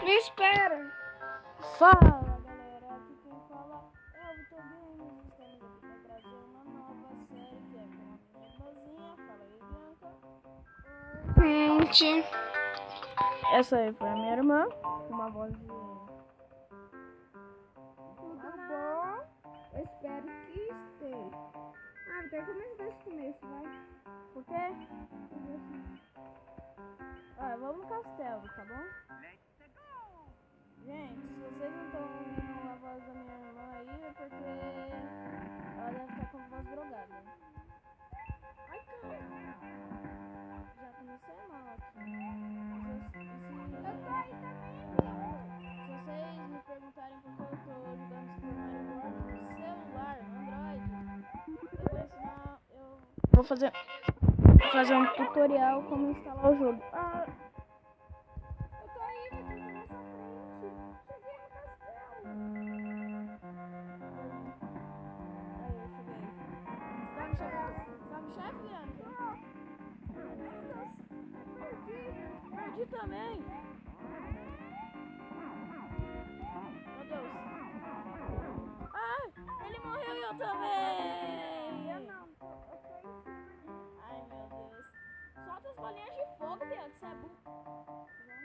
Me espera. Fala galera, aqui quem fala é o Vitor Games. Estamos aqui para trazer uma nova série que é com a minha irmãzinha. Fala aí, Bianca. Gente, Essa aí foi a minha irmã, com uma vozinha. tudo bom? Eu espero que esteja. Ah, tem que começar desse começo, vai. Por quê? Vamos no castelo, tá bom? Gente, se vocês não estão ouvindo a voz da minha irmã aí, é porque ela deve estar com a voz drogada. Ai, cara! Já comecei mal aqui. Eu tô aí também. Se vocês me perguntarem por que eu tô jogando Super Mario World no celular, no Android, eu vou fazer um tutorial como instalar o jogo. Eu tô aí, vai ter na nossa frente. Cheguei no castelo. Aí, eu cheguei. Você tá no chefe, Bianca? Perdi também. Meu Deus. Ah, ele morreu e eu também. Eu não, eu tô em cima. Ai, meu Deus. Solta as bolinhas de fogo, Bianca, você é burro. Já.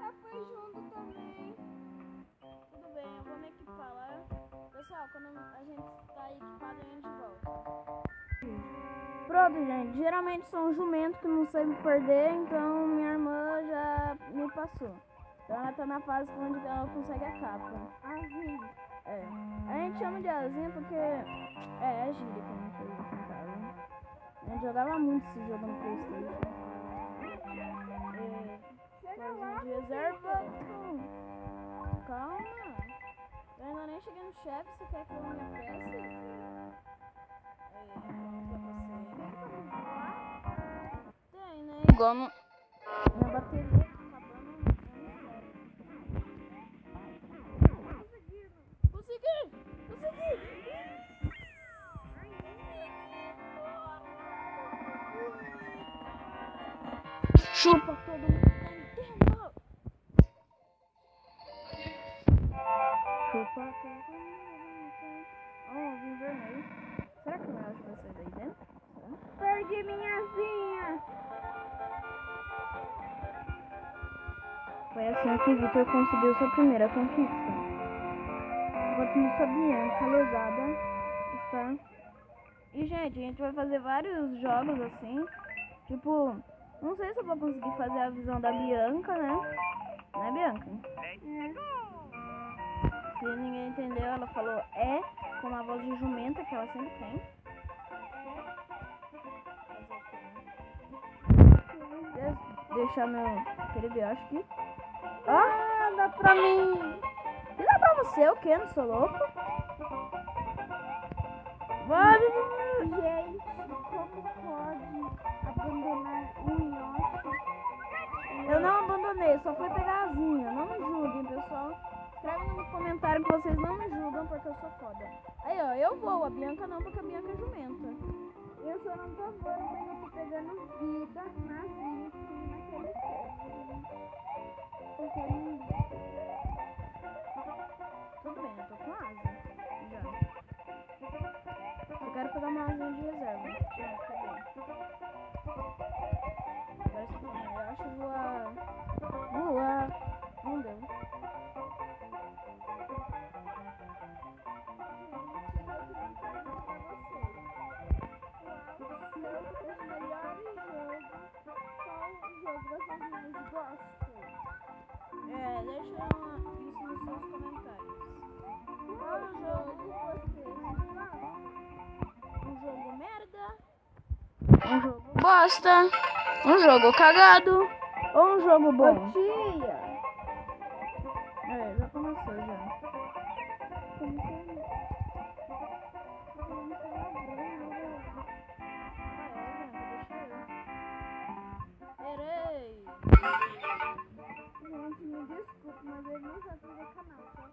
Eu fui junto também. Tudo bem, eu vou me equipar lá. Pessoal, quando a gente tá equipado, a gente volta. Pronto, gente. Geralmente sou um jumento que não sei me perder, então minha irmã já me passou. Então ela tá na fase onde ela consegue a capa. Azinho. É. A gente chama de asinha porque é gíria que a gente usa aqui em casa. A gente jogava muito esse jogo no PlayStation. Chega lá. Coisinha de reserva. Calma. Eu ainda nem cheguei no chefe, você quer que eu me apresse? Tem, né? Igual no... Minha bateria tá acabando. Consegui! Chupa todo mundo da Nintendo! Chupa todo mundo da Nintendo. Vim vermelho. Será que o meu vai sair daí dentro? Perdi minha asinha. Foi assim que Vitor conseguiu sua primeira conquista. Enquanto isso, a Bianca lesada está... E, gente, a gente vai fazer vários jogos assim. Tipo, não sei se eu vou conseguir fazer a visão da Bianca, né? Né, Bianca? Se ninguém entendeu, ela falou com uma voz de jumenta que ela sempre tem. Deixar meu querido Yoshi aqui. Ah, dá pra mim. E dá pra você o quê? Não sou louco? Vai. Gente, como pode abandonar um Yoshi? Eu não abandonei, só fui pegar asinha. Não me julguem, pessoal. Escreve no comentário que vocês não me julgam porque eu sou foda. Aí, ó, eu vou. A Bianca não, porque a Bianca é jumenta. Eu só não tô voando, mas eu tô pegando vida nas linhas naquele server. Tudo bem, eu tô com asa. Já. Eu quero pegar uma asinha de reserva. Agora sim, eu acho voar. Voar. Não deu. Os melhores jogos, qual jogo vocês mais gostam? Deixa isso nos seus comentários. Qual jogo vocês gostam? Um jogo merda? Um jogo bosta? Um jogo cagado? Ou um jogo bom? Tia! Já começou já. Errei! Gente, me desculpe, mas eu nem sabia do canal, tá?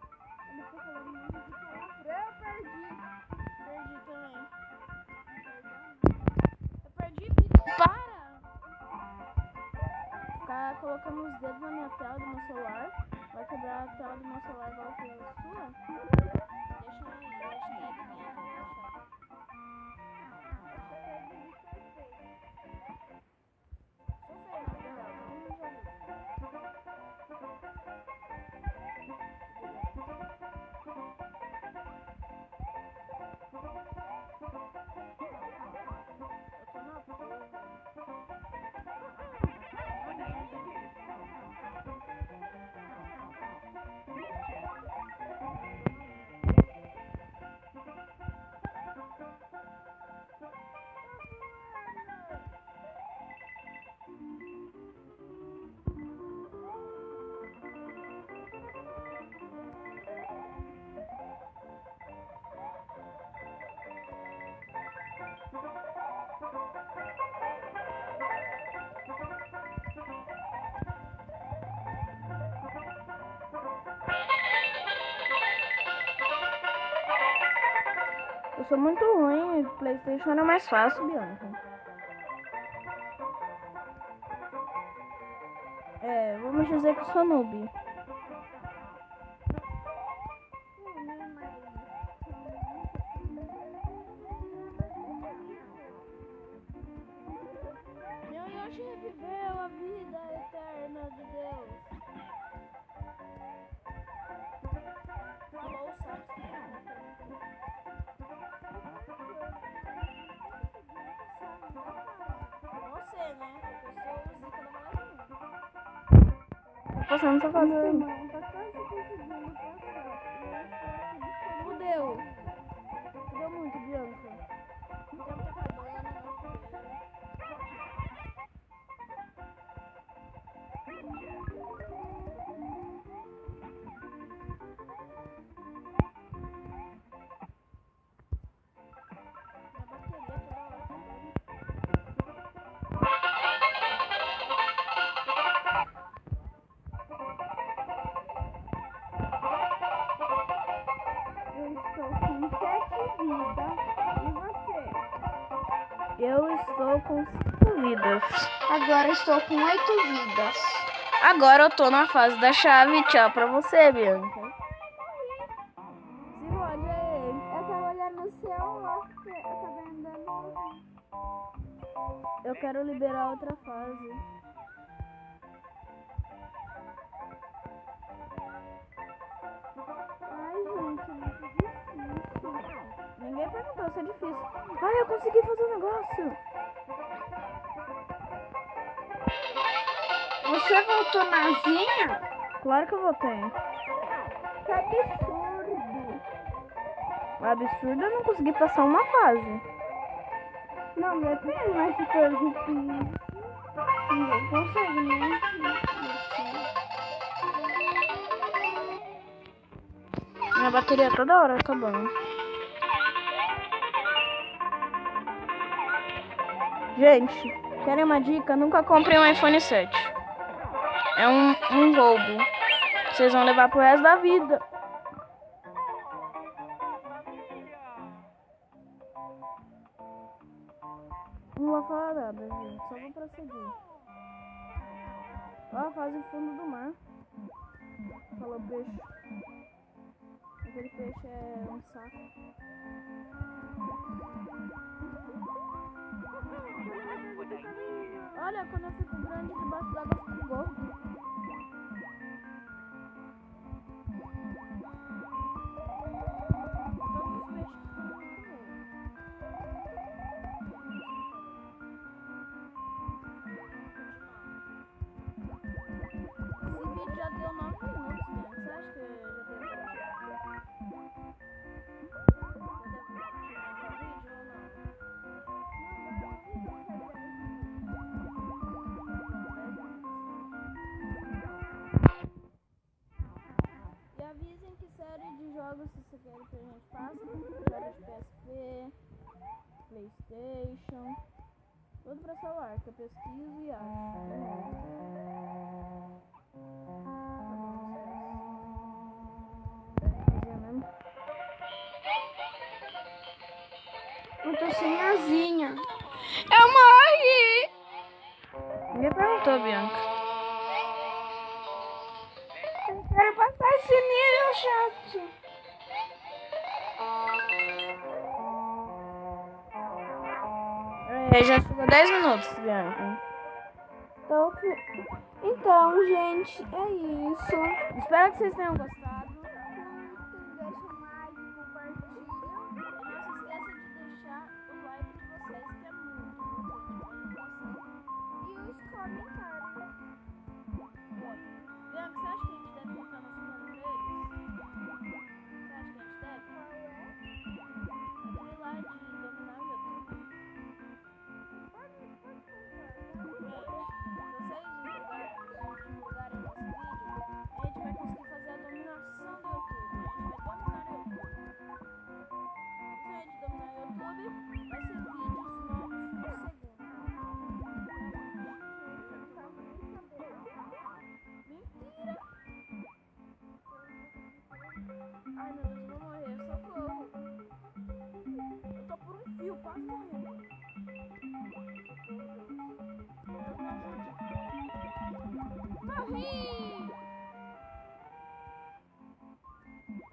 Ele ficou falando muito de palavrão. Eu perdi! Perdi também. Eu perdi, Vitor. Para! Ficar colocando os dedos na minha tela do meu a tela do meu celular igual foi a sua? Deixa eu ir, eu acho que é Bianca, deixa. Sou feio na vida real, não já vi. Eu tô na porra. Eu sou muito ruim, PlayStation era mais fácil, Bianca. Vamos dizer que eu sou noob. Meu Yoshi reviveu a vida eterna de Deus. Falou o sapo. Você, né? Porque eu sou o Zica da galerinha. Você não tá fazendo. Irmão, tá quase conseguindo passar. Fudeu. Fudeu muito, Bianca. O tempo tá acabando, meu filho. Minha bateria toda hora acabando. Eu estou com 7 vidas. E você? Eu estou com 5 vidas. Agora estou com 8 vidas. Agora eu tô na fase da chave. Tchau pra você, Bianca. Se olha aí. Eu tava olhando no celular, porque eu tava andando. Eu quero liberar outra fase. Ai, gente, é muito difícil. Ninguém perguntou se é difícil. Ai, eu consegui fazer um negócio. Você voltou na zinha? Claro que eu voltei. Que absurdo. O absurdo é eu não conseguir passar uma fase. Não, depende, mas se for difícil, ninguém consegue, né? Minha bateria toda hora acabando. Gente, querem uma dica? Nunca comprem um iPhone 7. É um roubo. Vocês vão levar pro resto da vida. Não vou falar nada, gente. Só vou prosseguir. Ó, faz o fundo do mar. Falou peixe. Aquele peixe é um saco. Olha, quando eu fico grande debaixo d'água eu fico gordo. Todos os peixes ficam comigo. Esse vídeo já deu 9 minutos, né? Você acha que já deu pra... Já deu pra finalizar o vídeo ou não? E avisem que série de jogos vocês querem que a gente faça. Jogos de PSP, PlayStation, tudo pra celular, que eu pesquiso e acho. Eu tô sem asinha. Eu morri! Ninguém perguntou, Bianca. Eu quero passar esse nível, chato. Já ficou 10 minutos, Bianca. Então, gente, é isso. Espero que vocês tenham gostado. Curtem, deixem like, compartilham. Não se esqueça de deixar o like de vocês, que é muito importante pra E os comentários. Bianca, você acha que a gente deve colocar nosso plano pra eles? Você acha que a gente deve? Aquele lá de dominar o YouTube. Pode contar. Se vocês divulgarem nosso vídeo, a gente vai conseguir fazer a dominação do YouTube. A gente vai dominar o YouTube. Se a gente dominar o YouTube, vai ser vídeos novos por segundo. Mentira! Ai meu Deus, eu vou morrer, socorro! Eu tô por um fio, quase morrendo. Deus me ajude. Morri!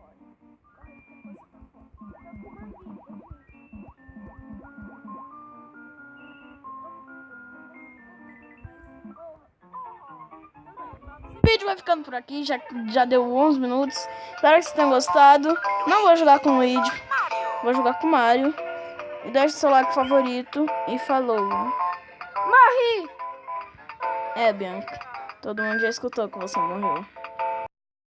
Olha, corre que depois você tá fora. O vídeo vai ficando por aqui, já deu 11 minutos. Espero que vocês tenham gostado. Não vou jogar com o Luigi, vou jogar com o Mario. E deixe seu like favorito e falou. Morri! Bianca, todo mundo já escutou que você morreu.